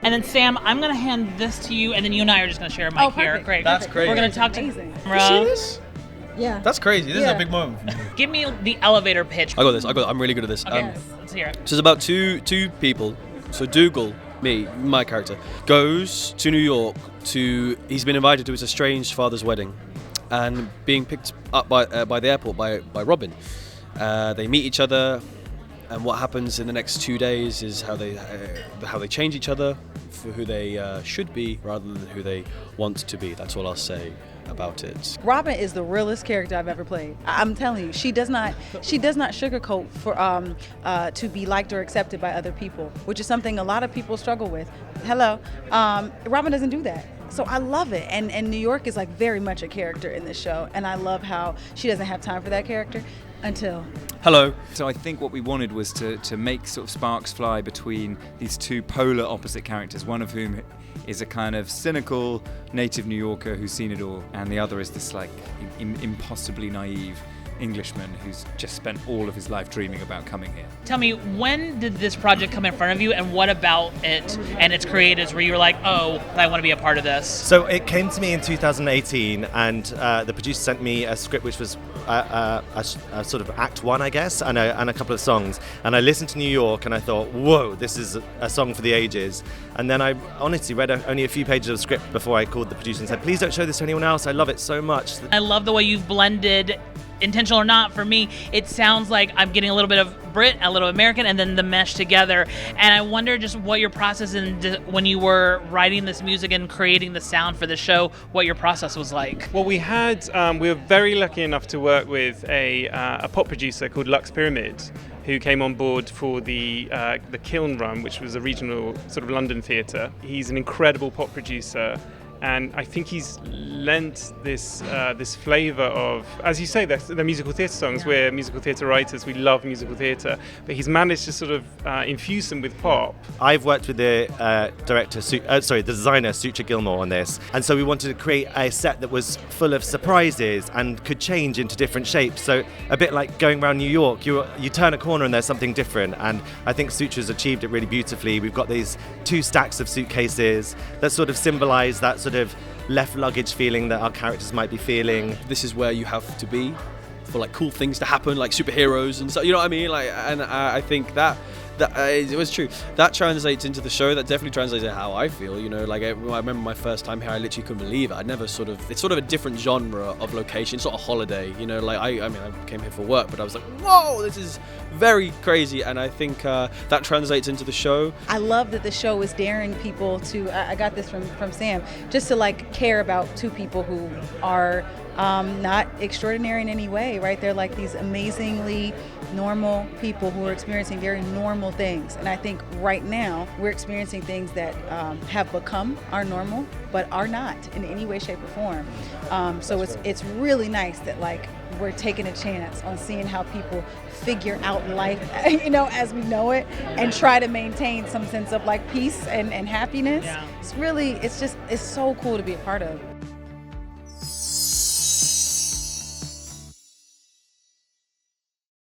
And then Sam, I'm gonna hand this to you, and then you and I are just gonna share a mic here. Great. That's great. We're gonna talk to Amazing. Ro. See this? Yeah. That's crazy. This is a big moment. Give me the elevator pitch. I got this. I'm really good at this. Okay, let's hear it. So it's about two people. So Dougal, my character, goes to New York he's been invited to his estranged father's wedding, and being picked up by the airport by Robin. They meet each other, and what happens in the next 2 days is how they change each other for who they should be rather than who they want to be. That's all I'll say about it. Robin is the realest character I've ever played. I'm telling you, she does not sugarcoat for to be liked or accepted by other people, which is something a lot of people struggle with. Hello, Robin doesn't do that. So I love it, and New York is like very much a character in this show, and I love how she doesn't have time for that character until. Hello. So I think what we wanted was to make sort of sparks fly between these two polar opposite characters, one of whom is a kind of cynical native New Yorker who's seen it all, and the other is this like impossibly naive Englishman who's just spent all of his life dreaming about coming here. Tell me, when did this project come in front of you, and what about it and its creators where you were like, oh, I want to be a part of this? So it came to me in 2018, and the producer sent me a script which was a sort of act one, I guess, and a couple of songs. And I listened to New York, and I thought, whoa, this is a song for the ages. And then I honestly read only a few pages of the script before I called the producer and said, please don't show this to anyone else. I love it so much. I love the way you've blended, intentional or not, for me, it sounds like I'm getting a little bit of Brit, a little American, and then the mesh together. And I wonder just what your process when you were writing this music and creating the sound for the show, what your process was like. Well, we were very lucky enough to work with a pop producer called Lux Pyramid, who came on board for the Kiln Run, which was a regional sort of London theatre. He's an incredible pop producer. And I think he's lent this flavour of, as you say, they're musical theatre songs. Yeah. We're musical theatre writers. We love musical theatre, but he's managed to sort of infuse them with pop. I've worked with the the designer Sucha Gilmore on this, and so we wanted to create a set that was full of surprises and could change into different shapes. So a bit like going around New York, you turn a corner and there's something different. And I think Sucha's achieved it really beautifully. We've got these 2 stacks of suitcases that sort of symbolise that sort of left luggage feeling that our characters might be feeling. This is where you have to be for like cool things to happen, like superheroes and stuff. You know what I mean? Like, and I think that it was true. That translates into the show. That definitely translates into how I feel. You know, like I remember my first time here, I literally couldn't believe it. It's sort of a different genre of location, sort of holiday. You know, like I came here for work, but I was like, whoa, this is very crazy. And I think that translates into the show. I love that the show is daring people to. I got this from Sam, just to like care about 2 people who are not extraordinary in any way, right? They're like these amazingly normal people who are experiencing very normal things. And I think right now we're experiencing things that have become our normal, but are not in any way, shape, or form. So it's really nice that like we're taking a chance on seeing how people figure out life, you know, as we know it, and try to maintain some sense of like peace and happiness. Yeah. It's so cool to be a part of.